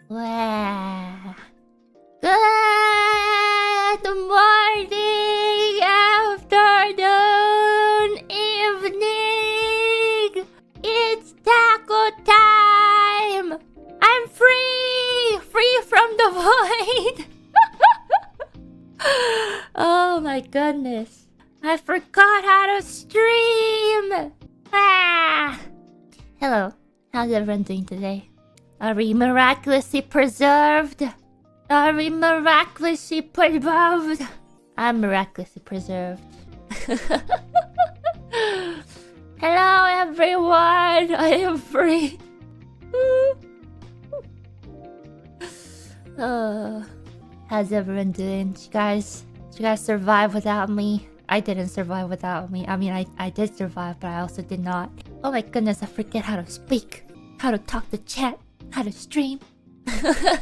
Wow. Good morning, afternoon, evening. It's taco time. I'm free from the void. Oh my goodness. I forgot how to stream. Hello. How's everyone doing today? Are we miraculously preserved? Are we miraculously preserved? I'm miraculously preserved. Hello everyone! I am free. How's everyone doing? Did you guys survive without me? I didn't survive without me. I mean, I did survive, but I also did not. Oh my goodness, I forget how to speak, how to talk to chat, how to stream. It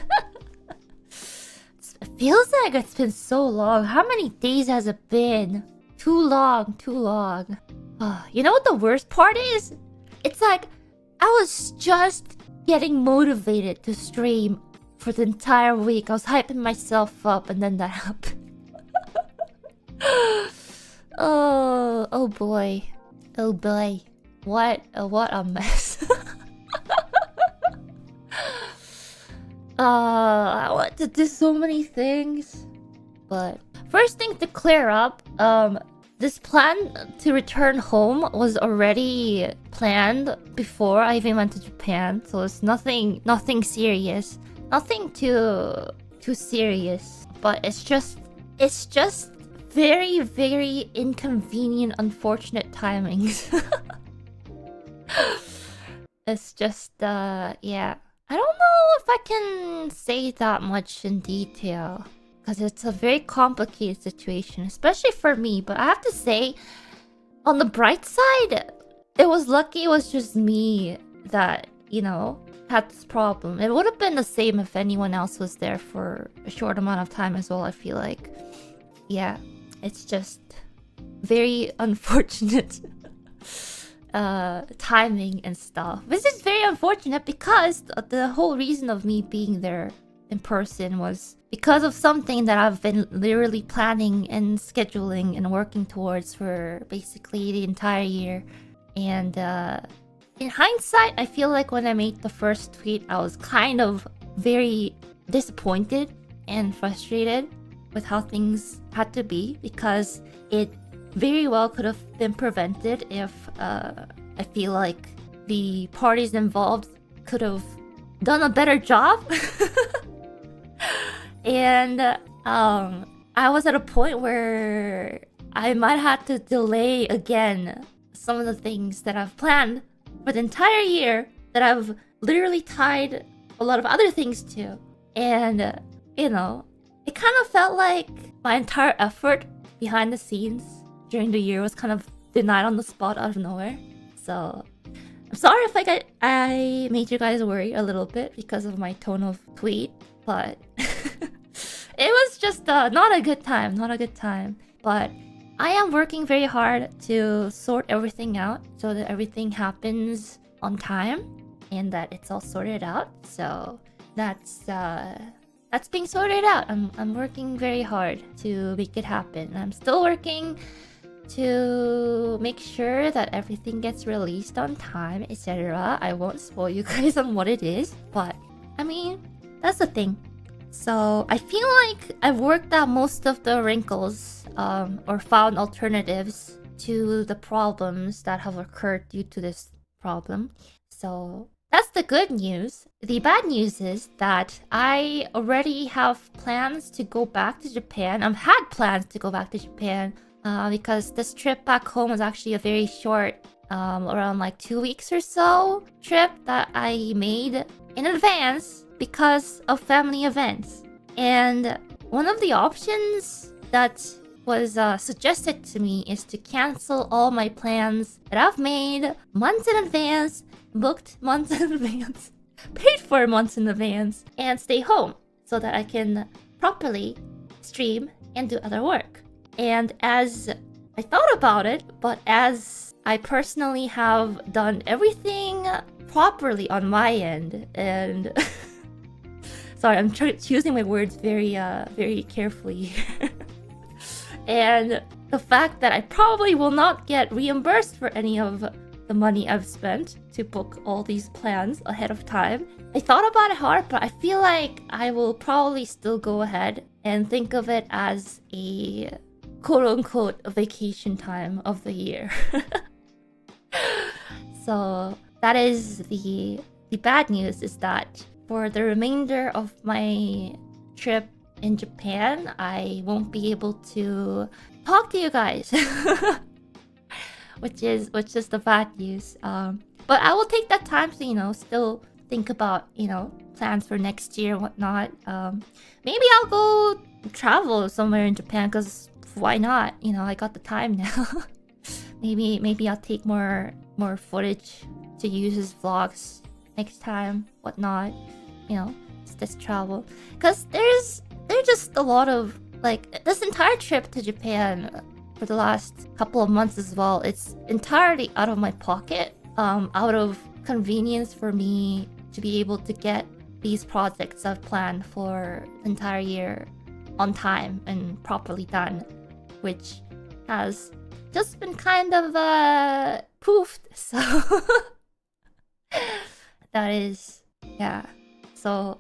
feels like it's been so long. How many days has it been? Too long. You know what the worst part is? It's like I was just getting motivated to stream for the entire week. I was hyping myself up and then that happened. Oh boy. What a mess. I want to do so many things. But first thing to clear up, this plan to return home was already planned before I even went to Japan. So it's nothing serious. Nothing too serious. But it's just very, very inconvenient, unfortunate timings. It's just, yeah. I don't know if I can say that much in detail, because it's a very complicated situation, especially for me. But I have to say, on the bright side, it was lucky it was just me that, you know, had this problem. It would have been the same if anyone else was there for a short amount of time as well, I feel like. Yeah, it's just very unfortunate timing and stuff. This is very unfortunate because the whole reason of me being there in person was because of something that I've been literally planning and scheduling and working towards for basically the entire year. And in hindsight, I feel like when I made the first tweet, I was kind of very disappointed and frustrated with how things had to be, because it very well could have been prevented if I feel like the parties involved could have done a better job. And I was at a point where I might have to delay again some of the things that I've planned for the entire year that I've literally tied a lot of other things to. And, you know, it kind of felt like my entire effort behind the scenes during the year was kind of denied on the spot out of nowhere. So I'm sorry if I made you guys worry a little bit because of my tone of tweet, but it was just not a good time. But I am working very hard to sort everything out so that everything happens on time and that it's all sorted out. So that's being sorted out. I'm working very hard to make it happen. I'm still working to make sure that everything gets released on time, etc. I won't spoil you guys on what it is, but I mean, that's the thing. So I feel like I've worked out most of the wrinkles, or found alternatives to the problems that have occurred due to this problem. So that's the good news. The bad news is that I already have plans to go back to Japan. I've had plans to go back to Japan because this trip back home was actually a very short, around like 2 weeks or so trip that I made in advance because of family events. And one of the options that was suggested to me is to cancel all my plans that I've made months in advance, booked months in advance, paid for months in advance, and stay home so that I can properly stream and do other work. And as I thought about it, but as I personally have done everything properly on my end and Sorry, I'm choosing my words very carefully. And the fact that I probably will not get reimbursed for any of the money I've spent to book all these plans ahead of time. I thought about it hard, but I feel like I will probably still go ahead and think of it as a quote-unquote vacation time of the year. So that is the bad news, is that for the remainder of my trip in Japan, I won't be able to talk to you guys. which is the bad news. But I will take that time to, you know, still think about, you know, plans for next year and whatnot. Maybe I'll go travel somewhere in Japan, because why not? You know, I got the time now. maybe I'll take more footage to use as vlogs next time, whatnot. You know, just travel. Because there's just a lot of, like, this entire trip to Japan for the last couple of months as well, it's entirely out of my pocket, out of convenience for me to be able to get these projects I've planned for the entire year on time and properly done, which has just been kind of poofed. So that is, yeah. So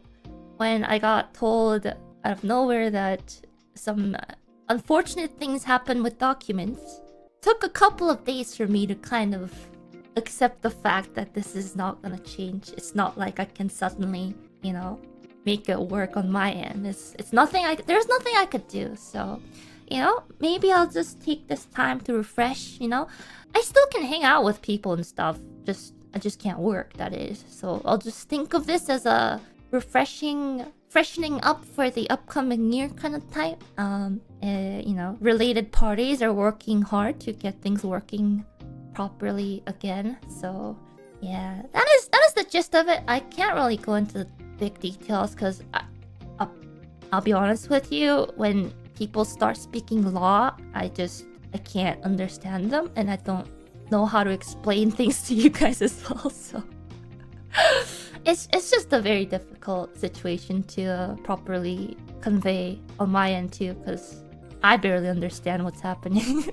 when I got told out of nowhere that some unfortunate things happened with documents, took a couple of days for me to kind of accept the fact that this is not gonna change. It's not like I can suddenly, you know, make it work on my end. It's nothing there's nothing I could do. So, you know, maybe I'll just take this time to refresh, you know. I still can hang out with people and stuff. I just can't work, that is. So I'll just think of this as a freshening up for the upcoming year kind of type. You know, related parties are working hard to get things working properly again. So yeah, that is the gist of it. I can't really go into the big details because I'll be honest with you, when people start speaking law, I can't understand them, and I don't know how to explain things to you guys as well. So it's just a very difficult situation to properly convey on my end too, because I barely understand what's happening.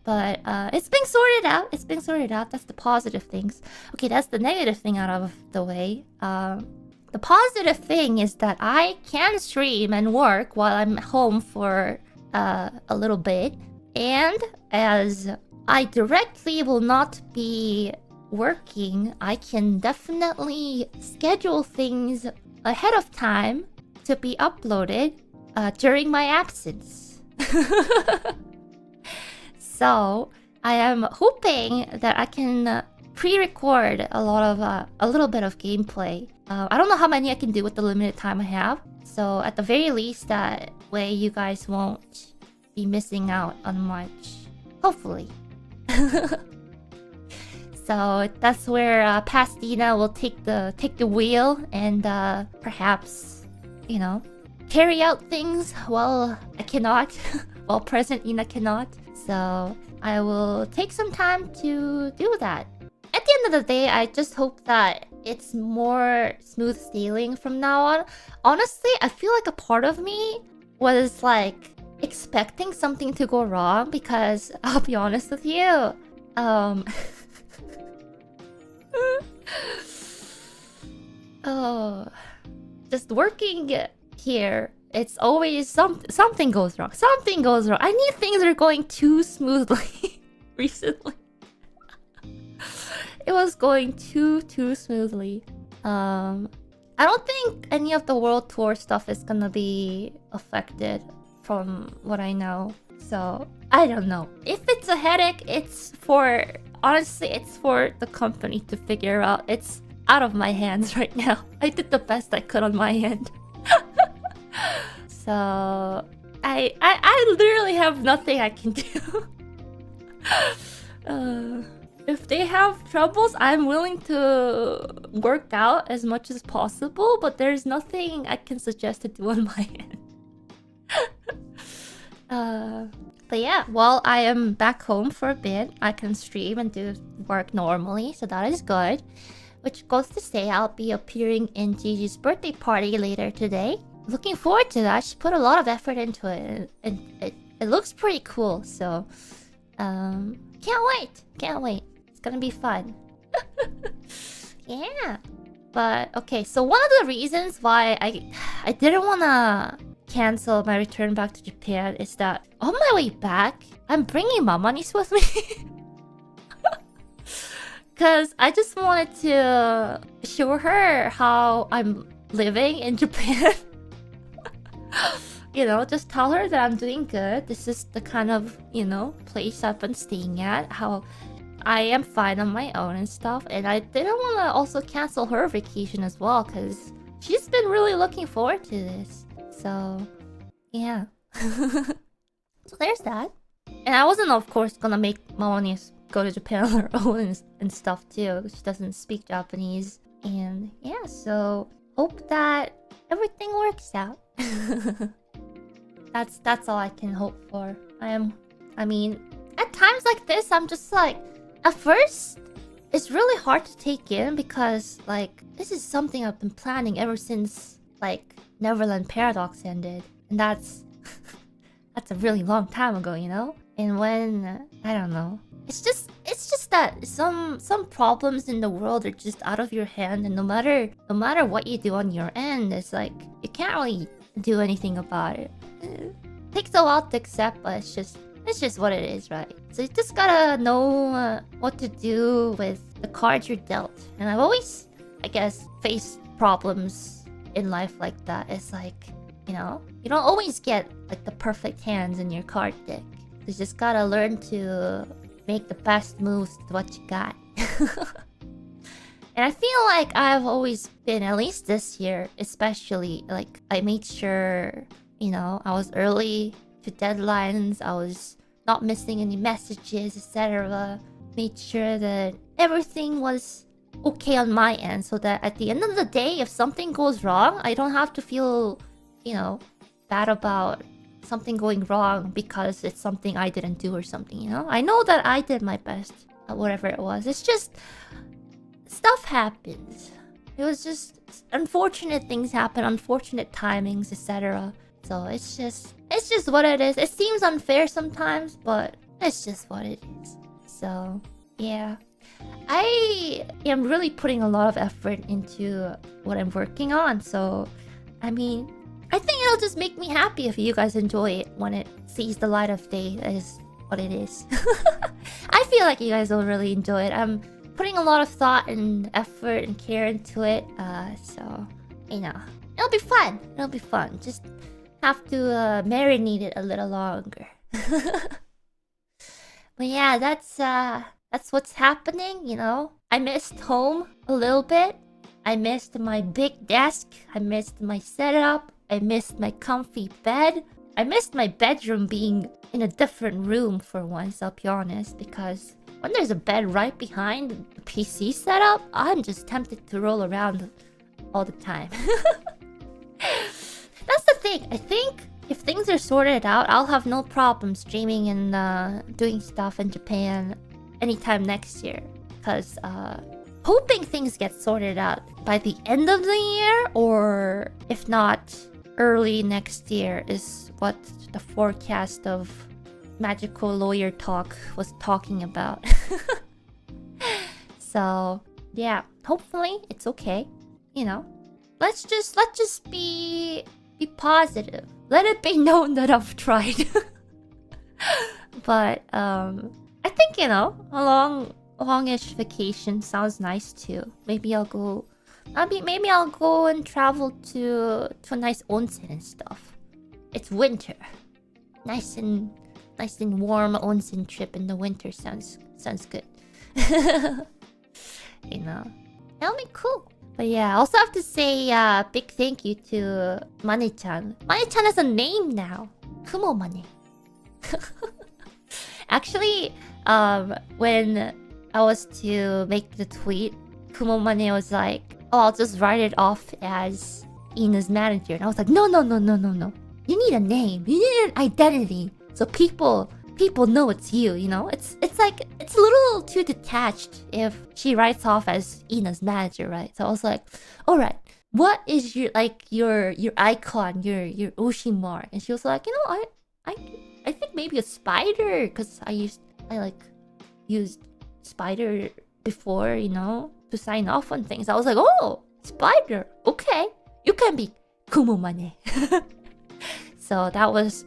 But it's being sorted out. It's being sorted out. That's the positive things. Okay, that's the negative thing out of the way. The positive thing is that I can stream and work while I'm home for a little bit. And as I directly will not be working, I can definitely schedule things ahead of time to be uploaded during my absence. So I am hoping that I can pre-record a little bit of gameplay. I don't know how many I can do with the limited time I have. So at the very least, that way you guys won't be missing out on much. Hopefully. So that's where Pastina will take the wheel and perhaps, you know, carry out things while I cannot, while present Ina cannot. So I will take some time to do that. At the end of the day, I just hope that it's more smooth sailing from now on. Honestly, I feel like a part of me was like expecting something to go wrong, because I'll be honest with you, oh, just working here, it's always something goes wrong. Something goes wrong. I need things are going too smoothly recently. It was going too smoothly. I don't think any of the world tour stuff is gonna be affected from what I know. So I don't know. If it's a headache, honestly, it's for the company to figure out. It's out of my hands right now. I did the best I could on my end. So I literally have nothing I can do. If they have troubles, I'm willing to work out as much as possible, but there's nothing I can suggest to do on my end. But yeah, while I am back home for a bit, I can stream and do work normally, so that is good. which goes to say I'll be appearing in Gigi's birthday party later today. Looking forward to that. She put a lot of effort into it, and it looks pretty cool. So, can't wait. Can't wait. It's gonna be fun. Yeah. But okay, so one of the reasons why I didn't wanna cancel my return back to Japan is that on my way back, I'm bringing Mamanis with me. Cause I just wanted to show her how I'm living in Japan. You know, just tell her that I'm doing good. This is the kind of, you know, place I've been staying at. How I am fine on my own and stuff. And I didn't want to also cancel her vacation as well, because she's been really looking forward to this. So, yeah. So there's that. And I wasn't, of course, gonna make Maonis go to Japan on her own and stuff too. She doesn't speak Japanese. And yeah, so hope that everything works out. That's all I can hope for. I mean, at times like this, I'm just like, at first, it's really hard to take in because, like, this is something I've been planning ever since, like, Neverland Paradox ended. And that's a really long time ago, you know? And when, I don't know. It's just that some problems in the world are just out of your hand, and no matter what you do on your end, it's like, you can't really do anything about it. It takes a while to accept, but it's just what it is, right? So you just gotta know what to do with the cards you're dealt. And I've always, I guess, faced problems in life like that. It's like, you know, you don't always get like the perfect hands in your card deck. You just gotta learn to make the best moves with what you got. And I feel like I've always been, at least this year especially, like I made sure, you know, I was early to deadlines, I was not missing any messages, etc. Made sure that everything was okay on my end, so that at the end of the day, if something goes wrong, I don't have to feel, you know, bad about something going wrong because it's something I didn't do or something, you know? I know that I did my best at whatever it was. It's just, stuff happens. It was just unfortunate things happen, unfortunate timings, etc. So it's just what it is. It seems unfair sometimes, but it's just what it is. So, yeah. I am really putting a lot of effort into what I'm working on. So, I mean, I think it'll just make me happy if you guys enjoy it when it sees the light of day. That is what it is. I feel like you guys will really enjoy it. I'm putting a lot of thought and effort and care into it. So, you know, it'll be fun. It'll be fun. Just have to marinate it a little longer. But yeah, that's what's happening, you know. I missed home a little bit. I missed my big desk. I missed my setup. I missed my comfy bed. I missed my bedroom being in a different room for once, I'll be honest, because when there's a bed right behind the PC setup, I'm just tempted to roll around all the time. That's the thing. I think if things are sorted out, I'll have no problem streaming and doing stuff in Japan anytime next year. Because hoping things get sorted out by the end of the year, or if not, early next year is what the forecast of Magical Lawyer Talk was talking about. So, yeah, hopefully it's okay. You know, let's just be positive. Let it be known that I've tried. But I think, you know, a longish vacation sounds nice too. Maybe I'll go and travel to a nice onsen and stuff. It's winter. Nice and warm onsen trip in the winter sounds good. You know, that'll be cool. But yeah, I also have to say big thank you to Mane-chan. Mane-chan has a name now. Kumo Mane. Actually, when I was to make the tweet, Kumo Mane was like, "Oh, I'll just write it off as Ina's manager." And I was like, no. You need a name. You need an identity. So people people know it's you, you know? It's like, it's a little too detached if she writes off as Ina's manager, right? So I was like, alright, what is your, like, your icon, your Oshi mark? And she was like, you know, I think maybe a spider, because I used spider before, you know, to sign off on things. I was like, oh, spider, okay, you can be Kumomane. So that was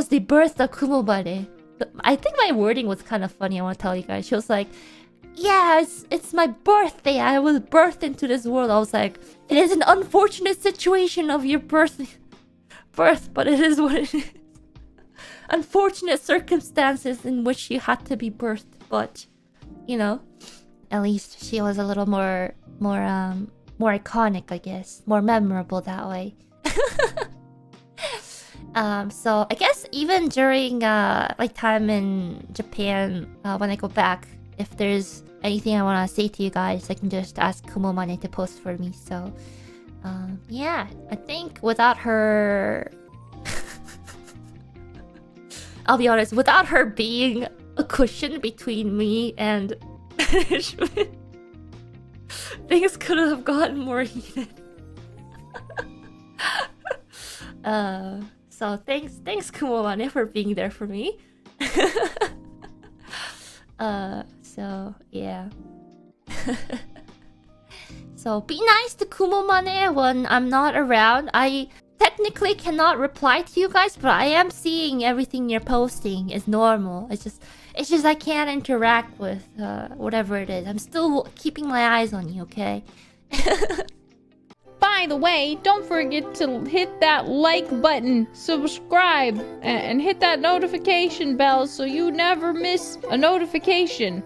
the birth of Kumomane. I think my wording was kind of funny. I want to tell you guys. She was like, yeah, it's my birthday. I was birthed into this world. I was like, it is an unfortunate situation of your birth, but it is what it is. Unfortunate circumstances in which you had to be birthed, but you know, at least she was a little more iconic, I guess, more memorable that way. So I guess even during like time in Japan, when I go back, if there's anything I want to say to you guys, I can just ask Kumomane to post for me. So yeah, I think without her I'll be honest, without her being a cushion between me and management, things could have gotten more heated. So thanks Kumomane for being there for me. So yeah. So be nice to Kumomane when I'm not around. I technically cannot reply to you guys, but I am seeing everything you're posting is normal. It's just I can't interact with whatever it is. I'm still keeping my eyes on you, okay? By the way, don't forget to hit that like button, subscribe, and hit that notification bell so you never miss a notification.